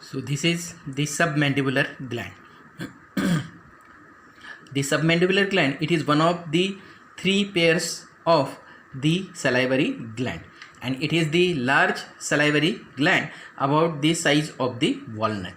So this is the submandibular gland. The submandibular gland, it is one of the three pairs of the salivary gland, and it is the large salivary gland about the size of the walnut,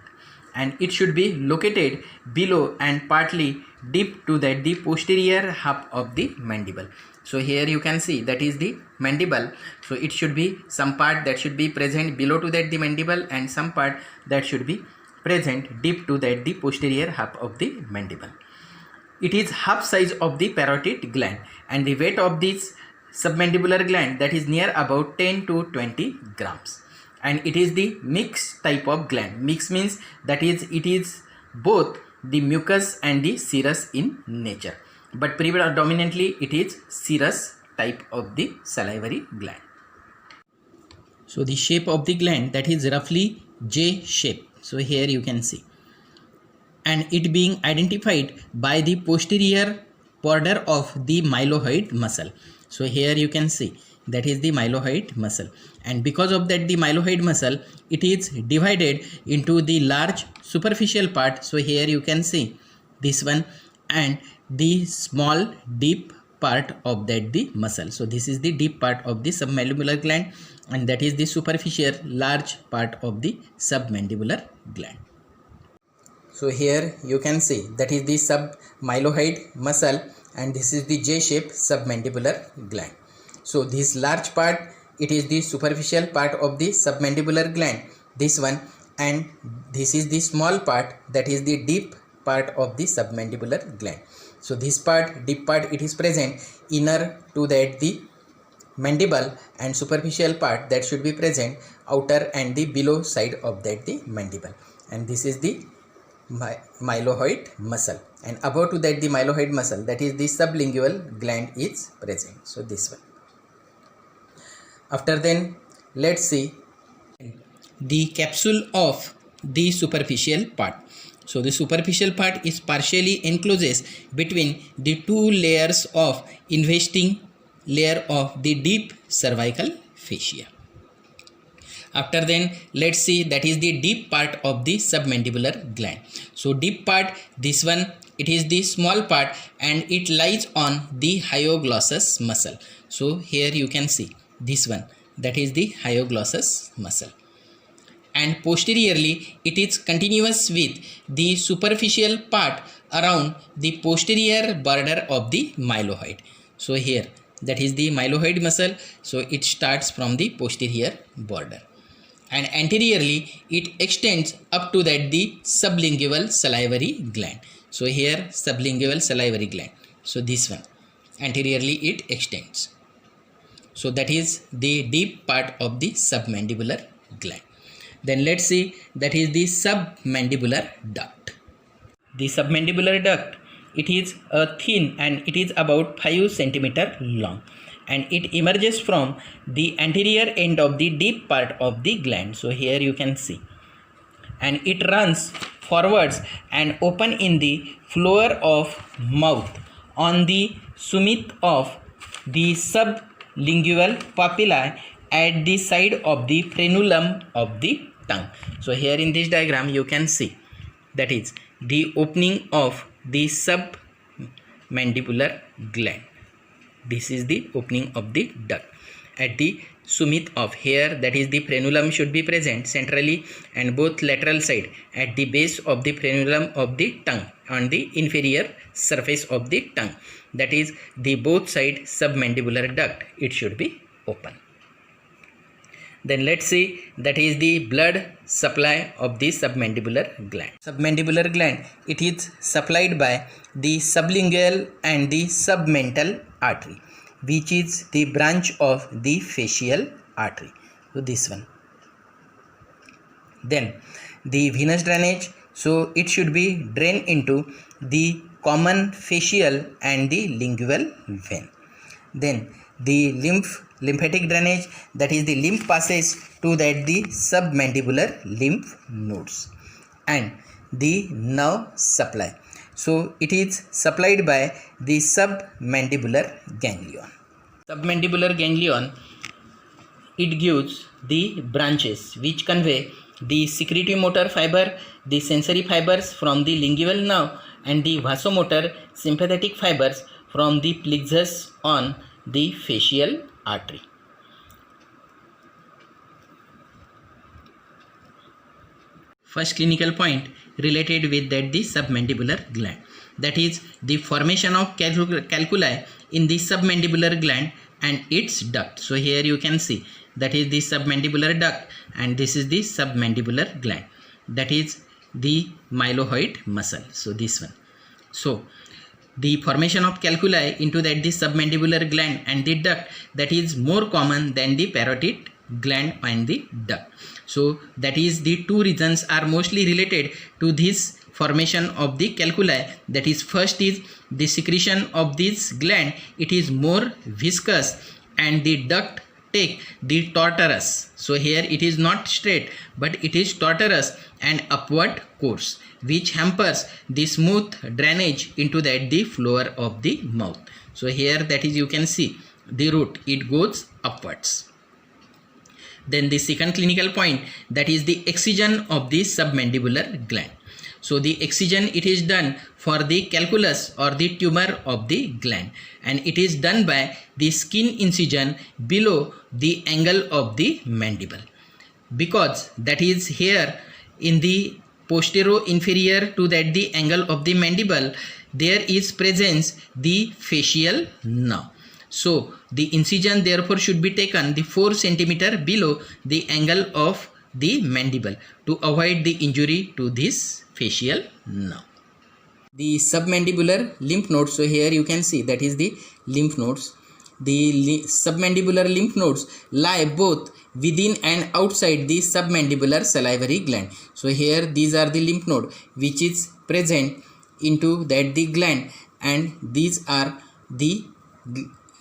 and it should be located below and partly deep to that the posterior half of the mandible. So here you can see that is the mandible. So it should be some part that should be present below to that the mandible, and some part that should be present deep to that the posterior half of the mandible. It is half size of the parotid gland, and the weight of this submandibular gland that is near about 10 to 20 grams, and it is the mixed type of gland. Mixed means that is it is both the mucus and the serous in nature, but predominantly it is serous type of the salivary gland. So the shape of the gland, that is roughly J shape. So here you can see, and it being identified by the posterior border of the mylohyoid muscle. So here you can see that is the mylohyoid muscle, and because of that the mylohyoid muscle, it is divided into the large superficial part. So here you can see this one, and the small deep part of that the muscle. So this is the deep part of the submandibular gland, and that is the superficial large part of the submandibular gland. So here you can see that is the submylohyoid muscle, and this is the J-shaped submandibular gland. So this large part, it is the superficial part of the submandibular gland, this one, and this is the small part, that is the deep part of the submandibular gland. So this part, deep part, it is present inner to that the mandible, and superficial part that should be present outer and the below side of that the mandible, and this is the mylohyoid muscle, and above to that the mylohyoid muscle, that is the sublingual gland is present. So this one. After then, let's see the capsule of the superficial part. So the superficial part is partially encloses between the two layers of investing layer of the deep cervical fascia. After then, let's see that is the deep part of the submandibular gland. So deep part, this one, it is the small part, and it lies on the hyoglossus muscle. So here you can see this one, that is the hyoglossus muscle, and posteriorly it is continuous with the superficial part around the posterior border of the mylohyoid. So here that is the mylohyoid muscle. So it starts from the posterior border, and anteriorly it extends up to that the sublingual salivary gland. So here sublingual salivary gland. So this one, anteriorly it extends. So that is the deep part of the submandibular gland. Then let's see that is the submandibular duct. The submandibular duct, it is thin, and it is about 5 centimeter long, and it emerges from the anterior end of the deep part of the gland. So here you can see, and it runs forwards and open in the floor of mouth on the summit of the sublingual papillae at the side of the frenulum of the tongue. So here in this diagram you can see that is the opening of the submandibular gland. This is the opening of the duct at the summit of here, that is the frenulum should be present centrally, and both lateral side at the base of the frenulum of the tongue on the inferior surface of the tongue, that is the both side submandibular duct, it should be open. Then let's see that is the blood supply of the submandibular gland. Submandibular gland, it is supplied by the sublingual and the submental artery, which is the branch of the facial artery. So this one. Then the venous drainage, so it should be drained into the common facial and the lingual vein. Then the lymphatic drainage, that is the lymph passes to that the submandibular lymph nodes, and the nerve supply, so it is supplied by the submandibular ganglion. Submandibular ganglion, it gives the branches which convey the secretory motor fiber, the sensory fibers from the lingual nerve, and the vasomotor sympathetic fibers from the plexus on the facial artery. First clinical point related with that the submandibular gland, that is the formation of calculi in the submandibular gland and its duct. So here you can see that is the submandibular duct and this is the submandibular gland, that is the mylohyoid muscle. So this one. So the formation of calculi into that the submandibular gland and the duct, that is more common than the parotid gland and the duct. So that is the two reasons are mostly related to this formation of the calculi. That is, first is the secretion of this gland, it is more viscous, and the duct take the tortuous. So here it is not straight but it is tortuous and upward course, which hampers the smooth drainage into that the floor of the mouth. So here that is you can see the root, it goes upwards. Then the second clinical point, that is the excision of the submandibular gland. So the excision, it is done for the calculus or the tumor of the gland, and it is done by the skin incision below the angle of the mandible, because that is here in the posterior inferior to that the angle of the mandible, there is presence the facial nerve. So the incision therefore should be taken the 4 cm below the angle of the mandible to avoid the injury to this facial nerve. The submandibular lymph nodes, so here you can see that is the lymph nodes. The submandibular lymph nodes lie both within and outside the submandibular salivary gland. So here these are the lymph node which is present into that the gland, and these are the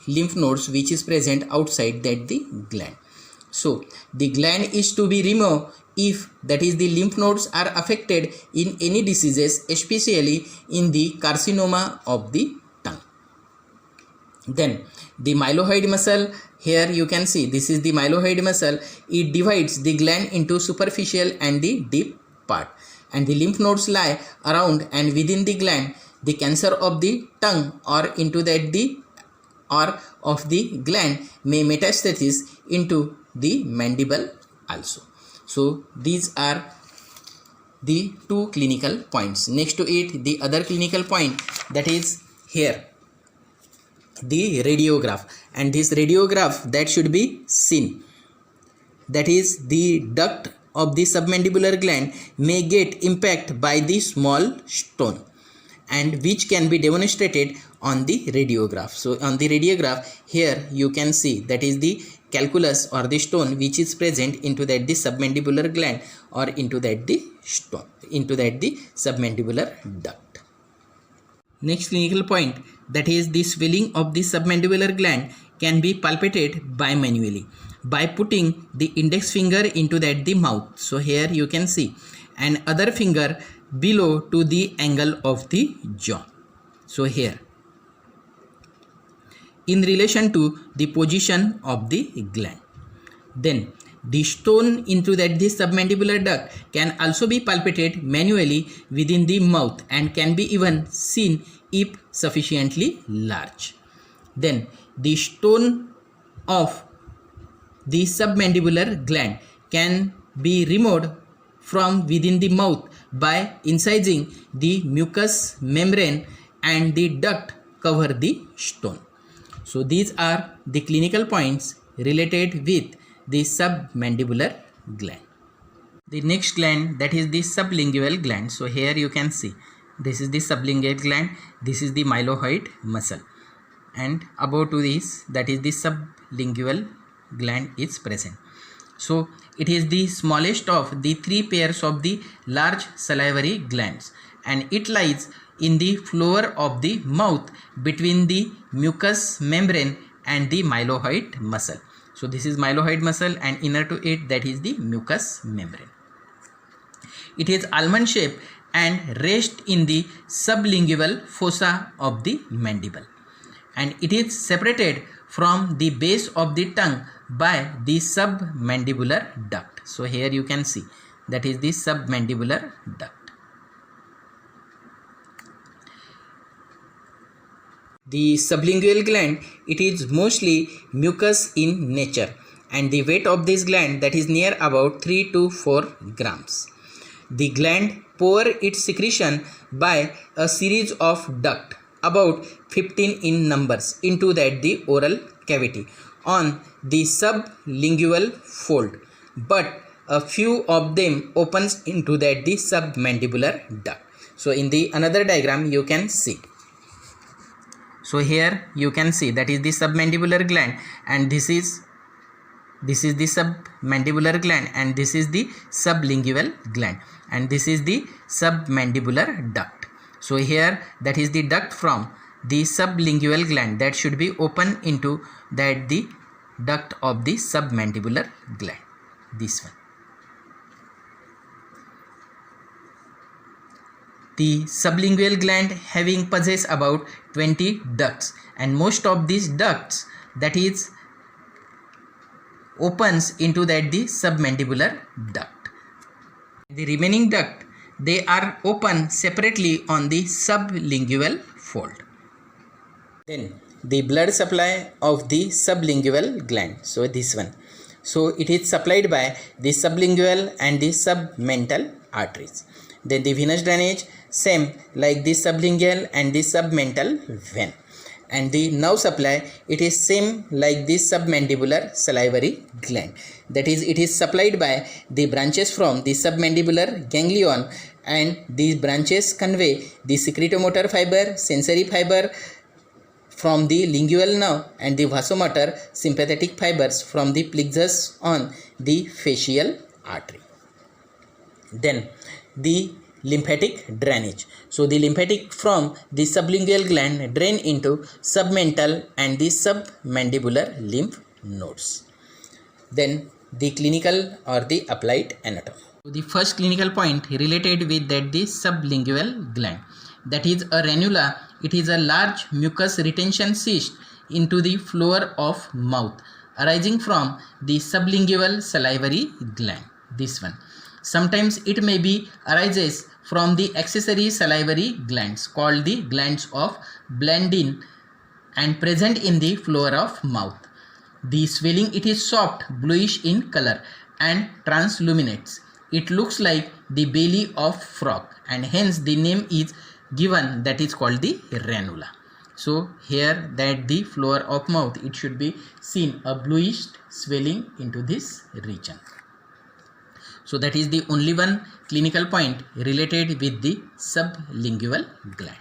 lymph nodes which is present outside that the gland. So the gland is to be removed if that is the lymph nodes are affected in any diseases, especially in the carcinoma of the tongue. Then the mylohyoid muscle, here you can see this is the mylohyoid muscle. It divides the gland into superficial and the deep part, and the lymph nodes lie around and within the gland. The cancer of the tongue or into that the or of the gland may metastasis into the mandible also. So these are the two clinical points. Next to it, the other clinical point, that is here the radiograph, and this radiograph that should be seen, that is the duct of the submandibular gland may get impact by the small stone, and which can be demonstrated on the radiograph. So on the radiograph here you can see that is the calculus or the stone which is present into that the submandibular gland or into that the stone, into that the submandibular duct. Next clinical point, that is the swelling of the submandibular gland can be palpated bimanually by putting the index finger into that the mouth. So here you can see, and other finger below to the angle of the jaw. So here in relation to the position of the gland. Then the stone into that the submandibular duct can also be palpated manually within the mouth and can be even seen if sufficiently large. Then the stone of the submandibular gland can be removed from within the mouth by incising the mucous membrane, and the duct cover the stone. So these are the clinical points related with the submandibular gland. The next gland, that is the sublingual gland. So here you can see this is the sublingual gland, this is the mylohyoid muscle, and above to this, that is the sublingual gland is present. So it is the smallest of the 3 pairs of the large salivary glands, and it lies in the floor of the mouth between the mucous membrane and the mylohyoid muscle. So this is mylohyoid muscle, and inner to it, that is the mucous membrane. It is almond shaped and rests in the sublingual fossa of the mandible, and it is separated from the base of the tongue by the submandibular duct. So here you can see that is the submandibular duct. The sublingual gland, it is mostly mucus in nature, and the weight of this gland, that is near about 3 to 4 grams. The gland pour its secretion by a series of ducts, about 15 in numbers, into that the oral cavity on the sublingual fold, but a few of them opens into that the submandibular duct. So in the another diagram you can see. So here you can see that is the submandibular gland, and this is the submandibular gland, and this is the sublingual gland, and this is the submandibular duct. So here that is the duct from the sublingual gland that should be open into that the duct of the submandibular gland, this one. The sublingual gland having possess about 20 ducts, and most of these ducts that is opens into that the submandibular duct. The remaining duct, they are open separately on the sublingual fold. Then the blood supply of the sublingual gland, so this one. So it is supplied by the sublingual and the submental arteries. Then the venous drainage, same like the sublingual and the submental vein. And the nerve supply, it is same like the submandibular salivary gland. That is, it is supplied by the branches from the submandibular ganglion, and these branches convey the secretomotor fiber, sensory fiber from the lingual nerve, and the vasomotor sympathetic fibers from the plexus on the facial artery. Then the lymphatic drainage. So the lymphatic from the sublingual gland drain into submental and the submandibular lymph nodes. Then the clinical or the applied anatomy. So the first clinical point related with that the sublingual gland, that is a ranula. It is a large mucus retention cyst into the floor of mouth arising from the sublingual salivary gland, this one. Sometimes it may be arises from the accessory salivary glands called the glands of Blandin and present in the floor of mouth. The swelling, it is soft bluish in color and transluminates. It looks like the belly of frog, and hence the name is given, that is called the ranula. So here that the floor of mouth, it should be seen a bluish swelling into this region. So that is the only one clinical point related with the sublingual gland.